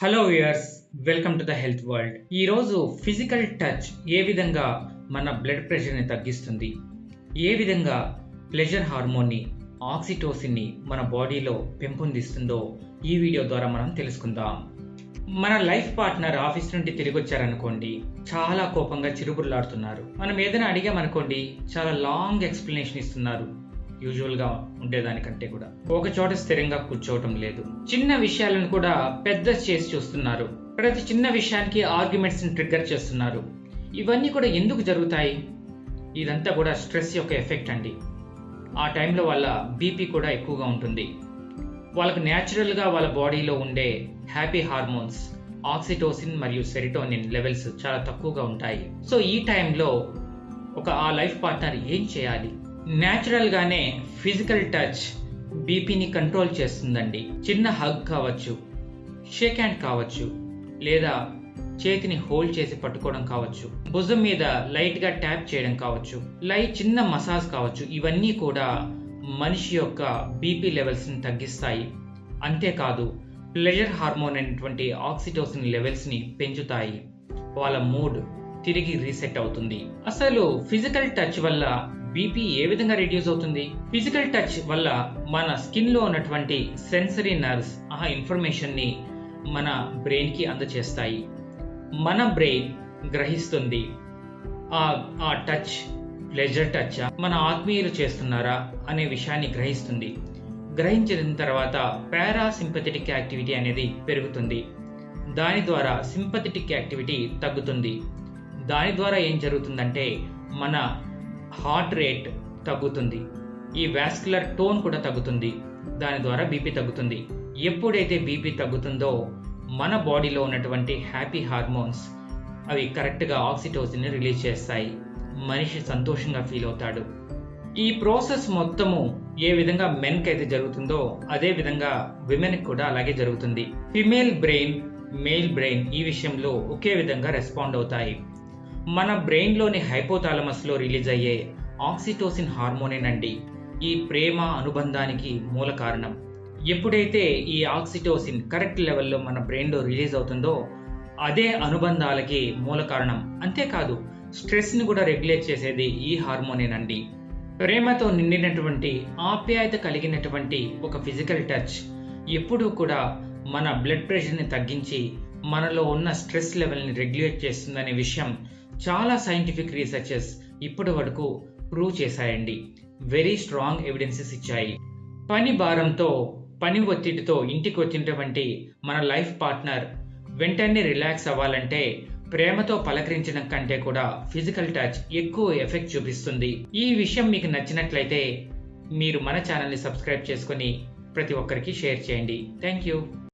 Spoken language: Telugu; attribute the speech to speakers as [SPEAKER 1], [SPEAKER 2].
[SPEAKER 1] Hello viewers, welcome to the health world. ఈరోజు ఫిజికల్ టచ్ ఏ విధంగా మన బ్లడ్ ప్రెషర్ని తగ్గిస్తుంది, ఏ విధంగా ప్లెజర్ హార్మోన్ని ఆక్సిటోసిన్ని మన బాడీలో పెంపొందిస్తుందో ఈ వీడియో ద్వారా మనం తెలుసుకుందాం. మన లైఫ్ పార్ట్నర్ ఆఫీస్ నుండి తిరిగి వచ్చారనుకోండి, చాలా కోపంగా చిరుబుర్లాడుతున్నారు. మనం ఏదైనా అడిగామనుకోండి, చాలా లాంగ్ ఎక్స్ప్లెనేషన్ ఇస్తున్నారు. యూజువల్గా ఉండేదానికంటే కూడా ఒక చోట స్థిరంగా కూర్చోవటం లేదు. చిన్న విషయాలను కూడా పెద్ద చేసి చూస్తున్నారు. ప్రతి చిన్న విషయానికి ఆర్గ్యుమెంట్స్ ని ట్రిగ్గర్ చేస్తున్నారు. ఇవన్నీ కూడా ఎందుకు జరుగుతాయి? ఇదంతా కూడా స్ట్రెస్ యొక్క ఎఫెక్ట్ అండి. ఆ టైంలో వాళ్ళ బీపీ కూడా ఎక్కువగా ఉంటుంది. వాళ్ళకు న్యాచురల్గా వాళ్ళ బాడీలో ఉండే హ్యాపీ హార్మోన్స్ ఆక్సిటోసిన్ మరియు సెరిటోనిన్ లెవెల్స్ చాలా తక్కువగా ఉంటాయి. సో ఈ టైంలో ఆ లైఫ్ పార్ట్నర్ ఏం చేయాలి? న్యాచురల్ గానే ఫిజికల్ టచ్ బీపీని కంట్రోల్ చేస్తుందండి. చిన్న హగ్ కావచ్చు, షేక్ హ్యాండ్ కావచ్చు, లేదా చేతిని హోల్డ్ చేసి పట్టుకోవడం కావచ్చు, భుజం మీద లైట్ గా ట్యాప్ చేయడం కావచ్చు, చిన్న మసాజ్ కావచ్చు. ఇవన్నీ కూడా మనిషి యొక్క బీపీ లెవెల్స్ ని తగ్గిస్తాయి. అంతేకాదు, ప్లెజర్ హార్మోన్ అయినటువంటి ఆక్సిటోసిన్ లెవెల్స్ ని పెంచుతాయి. వాళ్ళ మూడ్ తిరిగి రీసెట్ అవుతుంది. అసలు ఫిజికల్ టచ్ వల్ల బీపీ ఏ విధంగా రిడ్యూస్ అవుతుంది? ఫిజికల్ టచ్ వల్ల మన స్కిన్ లో ఉన్నటువంటి సెన్సరీ నర్వ్స్ ఆ ఇన్ఫర్మేషన్ ని మన బ్రెయిన్ కి అందచేస్తాయి. మన బ్రెయిన్ గ్రహిస్తుంది ఆ టచ్ ప్లెజర్ టచ్ మన ఆత్మీయులు చేస్తున్నారా అనే విషయాన్ని గ్రహిస్తుంది. గ్రహించిన తర్వాత పారాసింపథెటిక్ యాక్టివిటీ అనేది పెరుగుతుంది. దాని ద్వారా సింపథెటిక్ యాక్టివిటీ తగ్గుతుంది. దాని ద్వారా ఏం జరుగుతుందంటే మన హార్ట్ రేట్ తగ్గుతుంది. ఈ వాస్కులర్ టోన్ కూడా తగ్గుతుంది. దాని ద్వారా బీపీ తగ్గుతుంది. ఎప్పుడైతే బీపీ తగ్గుతుందో మన బాడీలో ఉన్నటువంటి హ్యాపీ హార్మోన్స్ అవి కరెక్ట్గా ఆక్సిటోసిన్ ని రిలీజ్ చేస్తాయి. మనిషి సంతోషంగా ఫీల్ అవుతాడు. ఈ ప్రాసెస్ మొత్తము ఏ విధంగా మెన్ కి అయితే జరుగుతుందో అదే విధంగా విమెన్ కి కూడా అలాగే జరుగుతుంది. ఫిమేల్ బ్రెయిన్, మేల్ బ్రెయిన్ ఈ విషయంలో ఒకే విధంగా రెస్పాండ్ అవుతాయి. మన బ్రెయిన్ లోని హైపోథాలమస్ లో రిలీజ్ అయ్యే ఆక్సిటోసిన్ హార్మోనేనండి ఈ ప్రేమ అనుబంధానికి మూల కారణం. ఎప్పుడైతే ఈ ఆక్సిటోసిన్ కరెక్ట్ లెవెల్లో మన బ్రెయిన్ లో రిలీజ్ అవుతుందో అదే అనుబంధాలకి మూల కారణం. అంతేకాదు, స్ట్రెస్ ని కూడా రెగ్యులేట్ చేసేది ఈ హార్మోనేనండి. ప్రేమతో నిండినటువంటి ఆప్యాయత కలిగినటువంటి ఒక ఫిజికల్ టచ్ ఎప్పుడూ కూడా మన బ్లడ్ ప్రెషర్ ని తగ్గించి మనలో ఉన్న స్ట్రెస్ లెవెల్ ని రెగ్యులేట్ చేస్తుందనే విషయం చాలా సైంటిఫిక్ రీసెర్చెస్ ఇప్పటి వరకు ప్రూవ్ చేశాయండి. వెరీ స్ట్రాంగ్ ఎవిడెన్సెస్ ఇచ్చాయి. పని భారంతో, పని ఒత్తిడితో ఇంటికి వచ్చినటువంటి మన లైఫ్ పార్ట్నర్ వెంటనే రిలాక్స్ అవ్వాలంటే ప్రేమతో పలకరించడం కంటే కూడా ఫిజికల్ టచ్ ఎక్కువ ఎఫెక్ట్ చూపిస్తుంది. ఈ విషయం మీకు నచ్చినట్లయితే మీరు మన ఛానల్ని సబ్స్క్రైబ్ చేసుకొని ప్రతి ఒక్కరికి షేర్ చేయండి. Thank you.